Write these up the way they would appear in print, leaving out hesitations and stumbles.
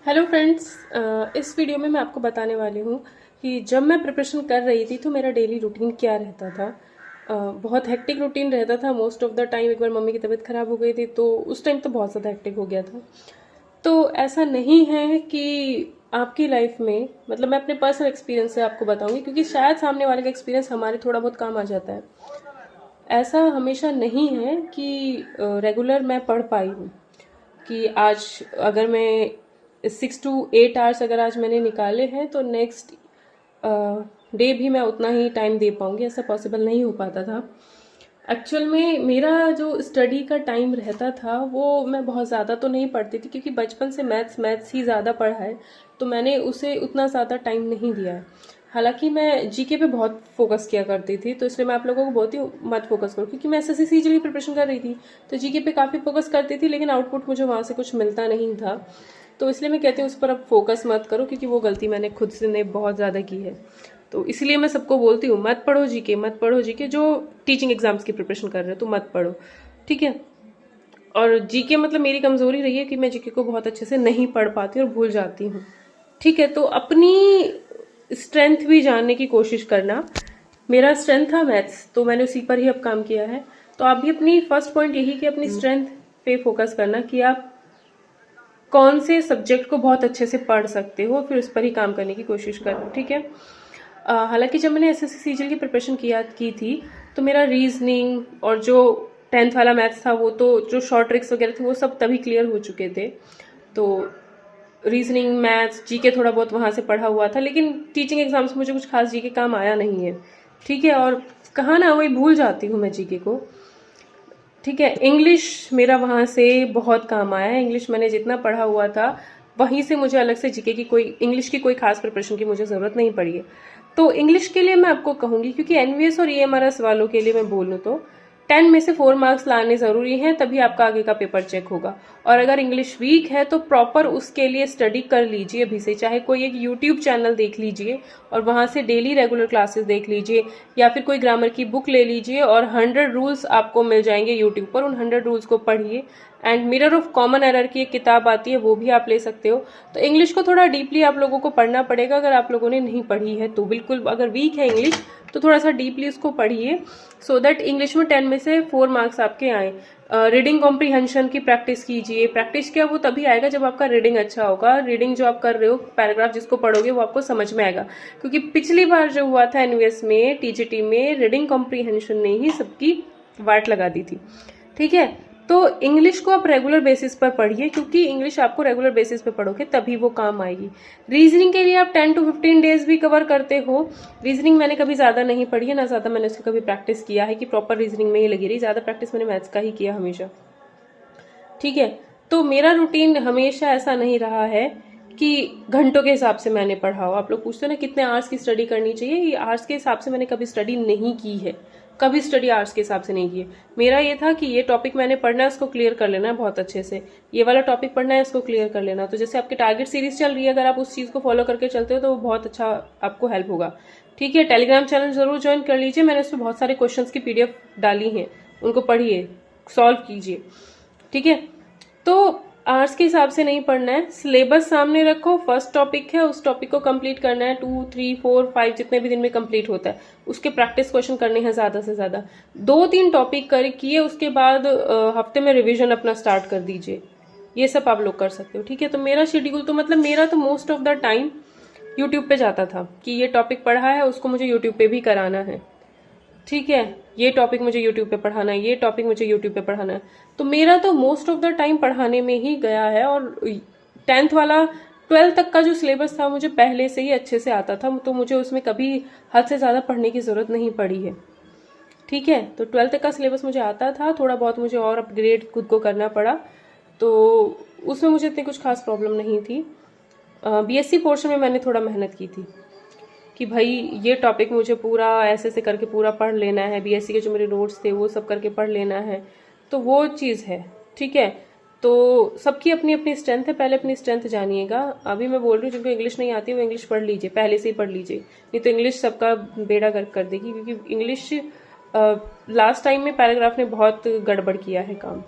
Hello friends, इस video में मैं आपको बताने वाली हूँ कि जब मैं प्रिपरेशन कर रही थी तो मेरा डेली रूटीन क्या रहता था। बहुत हेक्टिक रूटीन रहता था मोस्ट ऑफ द टाइम। एक बार मम्मी की तबीयत ख़राब हो गई थी तो उस टाइम तो बहुत ज़्यादा हेक्टिक हो गया था। तो ऐसा नहीं है कि आपकी लाइफ में, मतलब मैं अपने पर्सनल एक्सपीरियंस से आपको बताऊंगी क्योंकि शायद सामने वाले का एक्सपीरियंस हमारे थोड़ा बहुत काम आ जाता है। ऐसा हमेशा नहीं है कि रेगुलर मैं पढ़ पाई हूँ कि आज अगर मैं 6 to 8 आवर्स अगर आज मैंने निकाले हैं तो नेक्स्ट डे भी मैं उतना ही टाइम दे पाऊंगी। ऐसा पॉसिबल नहीं हो पाता था। एक्चुअल में मेरा जो स्टडी का टाइम रहता था वो मैं बहुत ज़्यादा तो नहीं पढ़ती थी क्योंकि बचपन से मैथ्स ही ज़्यादा पढ़ा है, तो मैंने उसे उतना ज़्यादा टाइम नहीं दिया है। हालांकि मैं जीके पे बहुत फोकस किया करती थी, तो इसलिए मैं आप लोगों को बहुत ही मत फोकस करूँ क्योंकि मैं एसएससी सीजी की प्रिपरेशन कर रही थी। तो जीके पे काफ़ी फोकस करती थी लेकिन आउटपुट मुझे वहाँ से कुछ मिलता नहीं था। तो इसलिए मैं कहती हूँ उस पर अब फोकस मत करो क्योंकि वो गलती मैंने खुद से ने बहुत ज़्यादा की है। तो इसलिए मैं सबको बोलती हूँ मत पढ़ो जीके, मत पढ़ो जीके। जो टीचिंग एग्जाम्स की प्रिपरेशन कर रहे हो तो मत पढ़ो, ठीक है। और जीके मतलब मेरी कमजोरी रही है कि मैं जीके को बहुत अच्छे से नहीं पढ़ पाती और भूल जाती हूँ, ठीक है। तो अपनी स्ट्रेंथ भी जानने की कोशिश करना। मेरा स्ट्रेंथ था मैथ्स, तो मैंने उसी पर ही अब काम किया है। तो आप भी अपनी फर्स्ट पॉइंट यही कि अपनी स्ट्रेंथ पे फोकस करना कि आप कौन से सब्जेक्ट को बहुत अच्छे से पढ़ सकते हो, फिर उस पर ही काम करने की कोशिश करना, ठीक है। हालांकि जब मैंने एसएससी सीजीएल की प्रिपरेशन की थी तो मेरा रीजनिंग और जो 10th वाला मैथ्स था वो तो जो शॉर्ट ट्रिक्स वगैरह थे वो सब तभी क्लियर हो चुके थे। तो रीजनिंग मैथ्स जीके थोड़ा बहुत वहाँ से पढ़ा हुआ था, लेकिन टीचिंग एग्जाम्स में मुझे कुछ खास जीके काम आया नहीं है, ठीक है। और कहा ना, वही भूल जाती हूँ मैं जीके को, ठीक है। इंग्लिश मेरा वहाँ से बहुत काम आया है। इंग्लिश मैंने जितना पढ़ा हुआ था वहीं से मुझे अलग से जीके की कोई, इंग्लिश की कोई खास प्रिपरेशन की मुझे ज़रूरत नहीं पड़ी है। तो इंग्लिश के लिए मैं आपको कहूँगी, क्योंकि एनवीएस और ईएमआरएस वालों के लिए मैं बोलूँ तो 10 में से 4 मार्क्स लाने ज़रूरी हैं, तभी आपका आगे का पेपर चेक होगा। और अगर इंग्लिश वीक है तो प्रॉपर उसके लिए स्टडी कर लीजिए अभी से। चाहे कोई एक यूट्यूब चैनल देख लीजिए और वहाँ से डेली रेगुलर क्लासेस देख लीजिए, या फिर कोई ग्रामर की बुक ले लीजिए और 100 रूल्स आपको मिल जाएंगे यूट्यूब पर। उन 100 रूल्स को पढ़िए। And mirror of common error की एक किताब आती है, वो भी आप ले सकते हो। तो इंग्लिश को थोड़ा डीपली आप लोगों को पढ़ना पड़ेगा अगर आप लोगों ने नहीं पढ़ी है तो। बिल्कुल, अगर वीक है इंग्लिश तो थोड़ा सा डीपली उसको पढ़िए, सो दैट इंग्लिश में 10 में से 4 मार्क्स आपके आए। रीडिंग कॉम्प्रीहेंशन की प्रैक्टिस कीजिए। प्रैक्टिस क्या, वो तभी आएगा जब आपका रीडिंग अच्छा होगा। रीडिंग जो आप कर रहे हो, पैराग्राफ जिसको पढ़ोगे वो आपको समझ में आएगा। क्योंकि पिछली बार जो हुआ था एनवीएस में, टीजीटी में, रीडिंग कॉम्प्रीहेंशन ने ही सबकी वाट लगा दी थी, ठीक है। तो इंग्लिश को आप रेगुलर बेसिस पर पढ़िए, क्योंकि इंग्लिश आपको रेगुलर बेसिस पर पढ़ोगे तभी वो काम आएगी। रीजनिंग के लिए आप 10 to 15 डेज भी कवर करते हो। रीजनिंग मैंने कभी ज़्यादा नहीं पढ़ी है, ना ज़्यादा मैंने उसको कभी प्रैक्टिस किया है कि प्रॉपर रीजनिंग में ही लगी रही। ज़्यादा प्रैक्टिस मैंने मैथ्स का ही किया हमेशा, ठीक है। तो मेरा रूटीन हमेशा ऐसा नहीं रहा है कि घंटों के हिसाब से मैंने पढ़ा हो। आप लोग पूछते हो ना कितने आवर्स की स्टडी करनी चाहिए, ये आवर्स के हिसाब से मैंने कभी स्टडी नहीं की है। कभी स्टडी आवर्स के हिसाब से नहीं की है। मेरा ये था कि ये टॉपिक मैंने पढ़ना है, उसको क्लियर कर लेना है बहुत अच्छे से। ये वाला टॉपिक पढ़ना है, उसको क्लियर कर लेना। तो जैसे आपकी टारगेट सीरीज चल रही है, अगर आप उस चीज़ को फॉलो करके चलते हो तो वो बहुत अच्छा आपको हेल्प होगा, ठीक है। टेलीग्राम चैनल जरूर ज्वाइन कर लीजिए। मैंने उसमें बहुत सारे क्वेश्चन की पीडीएफ डाली हैं, उनको पढ़िए, सॉल्व कीजिए, ठीक है। तो आर्ट्स के हिसाब से नहीं पढ़ना है। सिलेबस सामने रखो, फर्स्ट टॉपिक है उस टॉपिक को कंप्लीट करना है। 2, 3, 4, 5 जितने भी दिन में कंप्लीट होता है उसके प्रैक्टिस क्वेश्चन करने हैं ज्यादा से ज्यादा। 2-3 टॉपिक कर किए उसके बाद हफ्ते में रिवीजन अपना स्टार्ट कर दीजिए। ये सब आप लोग कर सकते हो, ठीक है। तो मेरा शेड्यूल तो, मतलब मेरा तो most of the time YouTube पे जाता था कि ये टॉपिक पढ़ा है उसको मुझे यूट्यूब पे भी कराना है, ठीक है। ये टॉपिक मुझे यूट्यूब पे पढ़ाना है, ये टॉपिक मुझे यूट्यूब पे पढ़ाना है। तो मेरा तो मोस्ट ऑफ द टाइम पढ़ाने में ही गया है। और 10th वाला 12th तक का जो सिलेबस था मुझे पहले से ही अच्छे से आता था, तो मुझे उसमें कभी हद से ज़्यादा पढ़ने की ज़रूरत नहीं पड़ी है, ठीक है। तो 12th तक का सिलेबस मुझे आता था, थोड़ा बहुत मुझे और अपग्रेड खुद को करना पड़ा, तो उसमें मुझे इतनी कुछ खास प्रॉब्लम नहीं थी। बीएससी पोर्शन में मैंने थोड़ा मेहनत की थी कि भाई ये टॉपिक मुझे पूरा ऐसे ऐसे करके पूरा पढ़ लेना है। बीएससी के जो मेरे नोट्स थे वो सब करके पढ़ लेना है, तो वो चीज़ है, ठीक है। तो सबकी अपनी अपनी स्ट्रेंथ है, पहले अपनी स्ट्रेंथ जानिएगा। अभी मैं बोल रही हूँ जिनको इंग्लिश नहीं आती वो इंग्लिश पढ़ लीजिए, पहले से ही पढ़ लीजिए, नहीं तो इंग्लिश सबका बेड़ा गर्क कर देगी। क्योंकि इंग्लिश लास्ट टाइम में पैराग्राफ ने बहुत गड़बड़ किया है काम।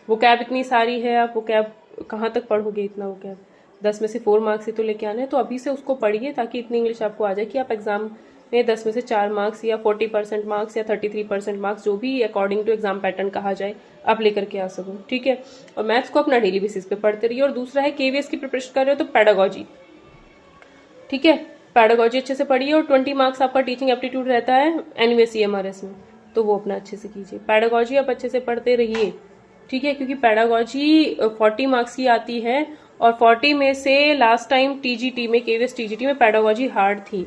वो कैब इतनी सारी है, आप वो कैब कहाँ तक पढ़ोगे इतना वो कैब, 10 में से 4 मार्क्स ही तो लेके आने हैं। तो अभी से उसको पढ़िए ताकि इतनी इंग्लिश आपको आ जाए कि आप एग्जाम में 10 में से 4 मार्क्स या 40% मार्क्स या 33% मार्क्स, जो भी अकॉर्डिंग टू एग्जाम पैटर्न कहा जाए, आप लेकर के आ सको। ठीक है, और मैथ्स को अपना डेली बेसिस पे पढ़ते रहिए। और दूसरा है केवीएस की प्रिपरेशन कर रहे हो तो पैडागॉजी, ठीक है, पैडागॉजी अच्छे से पढ़िए। और 20 मार्क्स आपका टीचिंग एप्टीट्यूड रहता है एनवे CMRS में, तो वो अपना अच्छे से कीजिए। पैडागॉजी आप अच्छे से पढ़ते रहिए, ठीक है, क्योंकि पैडागॉजी 40 मार्क्स की आती है और 40 में से लास्ट टाइम TGT में, केवीएस TGT में पैडागॉजी हार्ड थी।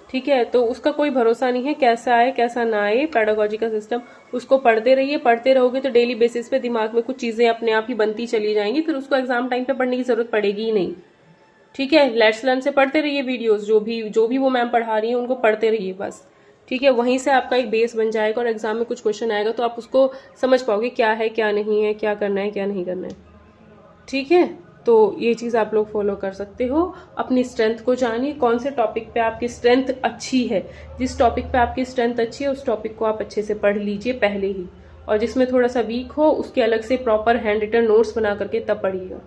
ठीक है, तो उसका कोई भरोसा नहीं है कैसा आए कैसा ना आए पैडागॉजी का सिस्टम। उसको पढ़ते रहिए, पढ़ते रहोगे तो डेली बेसिस पे दिमाग में कुछ चीजें अपने आप ही बनती चली जाएंगी, फिर उसको एग्जाम टाइम पे पढ़ने की जरूरत पड़ेगी ही नहीं। ठीक है, लेट्स लर्न से पढ़ते रहिए वीडियोस, जो भी वो मैम पढ़ा रही है उनको पढ़ते रहिए बस। ठीक है, वहीं से आपका एक बेस बन जाएगा और एग्जाम में कुछ क्वेश्चन आएगा तो आप उसको समझ पाओगे क्या है क्या नहीं है, क्या करना है क्या नहीं करना है। ठीक है, तो ये चीज़ आप लोग फॉलो कर सकते हो। अपनी स्ट्रेंथ को जानिए, कौन से टॉपिक पे आपकी स्ट्रेंथ अच्छी है। जिस टॉपिक पे आपकी स्ट्रेंथ अच्छी है उस टॉपिक को आप अच्छे से पढ़ लीजिए पहले ही, और जिसमें थोड़ा सा वीक हो उसके अलग से प्रॉपर हैंड रिटन नोट्स बना करके तब पढ़िएगा।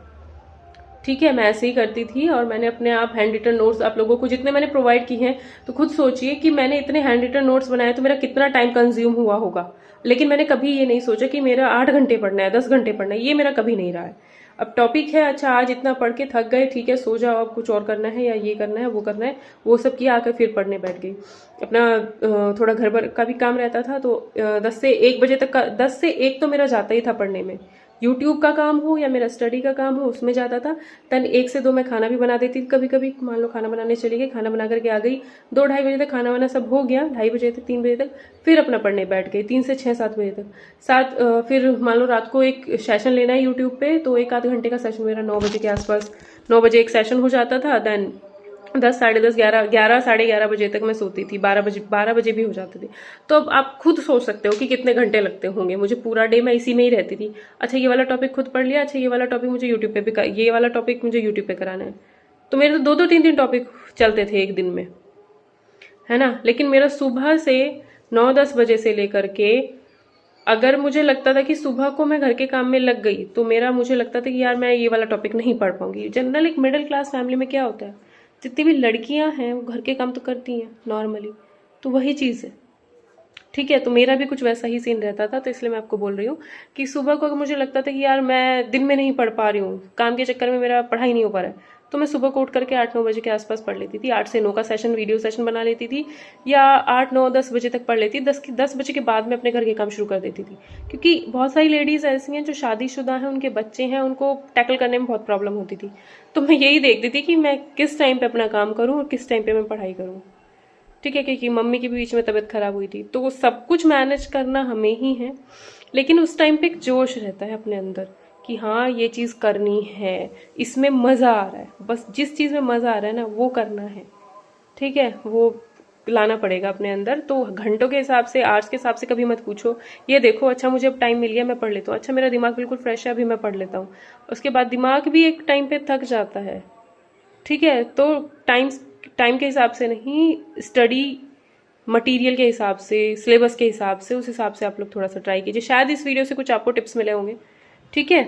ठीक है, मैं ऐसे ही करती थी और मैंने अपने आप हैंड रिटन नोट्स आप लोगों को जितने मैंने प्रोवाइड किए हैं, तो खुद सोचिए कि मैंने इतने हैंड रिटन नोट्स बनाए तो मेरा कितना टाइम कंज्यूम हुआ होगा। लेकिन मैंने कभी ये नहीं सोचा कि मेरा 8 घंटे पढ़ना है, 10 घंटे पढ़ना है, ये मेरा कभी नहीं रहा है। अब टॉपिक है, अच्छा आज इतना पढ़ के थक गए, ठीक है सो जाओ, अब कुछ और करना है या ये करना है वो करना है, वो सब किया, आकर फिर पढ़ने बैठ गई। अपना थोड़ा घर भर का भी काम रहता था तो 10 से 1 बजे तक का, 10 से 1 तो मेरा जाता ही था पढ़ने में। यूट्यूब का काम हो या मेरा स्टडी का काम हो उसमें जाता था। तन 1 से 2 मैं खाना भी बना देती थी कभी कभी, मान लो खाना बनाने चली गई, खाना बना करके आ गई, 2-2:30 बजे तक खाना वाना सब हो गया, 2:30 बजे तक 3 बजे तक फिर अपना पढ़ने बैठ गई, 3 से 6-7 बजे तक। फिर मान लो रात को एक सेशन लेना है यूट्यूब पे तो 1-आध घंटे का सेशन मेरा 9 बजे के आसपास, 9 बजे एक सेशन हो जाता था। देन 10, साढ़े 10, 11, साढ़े 11 बजे तक मैं सोती थी, 12 बजे भी हो जाते थे। तो अब आप खुद सोच सकते हो कि कितने घंटे लगते होंगे। मुझे पूरा डे मैं इसी में ही रहती थी। अच्छा ये वाला टॉपिक खुद पढ़ लिया, अच्छा ये वाला टॉपिक मुझे यूट्यूब पे भी, ये वाला टॉपिक मुझे यूट्यूब पे कराना है, तो मेरे तो 2-2, 3-3 टॉपिक चलते थे एक दिन में, है ना। लेकिन मेरा सुबह से 9-10 बजे से लेकर के, अगर मुझे लगता था कि सुबह को मैं घर के काम में लग गई तो मुझे लगता था कि यार मैं ये वाला टॉपिक नहीं पढ़ पाऊंगी। जनरल एक मिडिल क्लास फैमिली में क्या होता है, जितनी भी लड़कियां हैं वो घर के काम तो करती हैं नॉर्मली, तो वही चीज़ है। ठीक है, तो मेरा भी कुछ वैसा ही सीन रहता था, तो इसलिए मैं आपको बोल रही हूँ कि सुबह को अगर मुझे लगता था कि यार मैं दिन में नहीं पढ़ पा रही हूँ, काम के चक्कर में मेरा पढ़ाई नहीं हो पा रहा है, तो मैं सुबह को उठ करके 8-9 बजे के आसपास पढ़ लेती थी। 8 से 9 का सेशन, वीडियो सेशन बना लेती थी, या 8-9-10 बजे तक पढ़ लेती। 10 बजे के बाद में अपने घर के काम शुरू कर देती थी, क्योंकि बहुत सारी लेडीज ऐसी हैं जो शादीशुदा हैं, उनके बच्चे हैं, उनको टैकल करने में बहुत प्रॉब्लम होती थी। तो मैं यही देखती थी कि मैं किस टाइम पे अपना काम करूँ और किस टाइम पे मैं पढ़ाई करूँ। ठीक है, क्योंकि मम्मी की भी बीच में तबीयत खराब हुई थी, तो वो सब कुछ मैनेज करना हमें ही है। लेकिन उस टाइम पे एक जोश रहता है अपने अंदर कि हाँ ये चीज़ करनी है, इसमें मज़ा आ रहा है, बस जिस चीज़ में मज़ा आ रहा है ना वो करना है। ठीक है, वो लाना पड़ेगा अपने अंदर। तो घंटों के हिसाब से, आवर्स के हिसाब से कभी मत पूछो। ये देखो अच्छा मुझे अब टाइम मिल गया, मैं पढ़ लेता हूँ, अच्छा मेरा दिमाग बिल्कुल फ्रेश है, अभी मैं पढ़ लेता हूँ। उसके बाद दिमाग भी एक टाइम पे थक जाता है। ठीक है, तो टाइम के हिसाब से नहीं, स्टडी मटेरियल के हिसाब से, सिलेबस के हिसाब से, उस हिसाब से आप लोग थोड़ा सा ट्राई कीजिए। शायद इस वीडियो से कुछ आपको टिप्स मिले होंगे। ठीक है।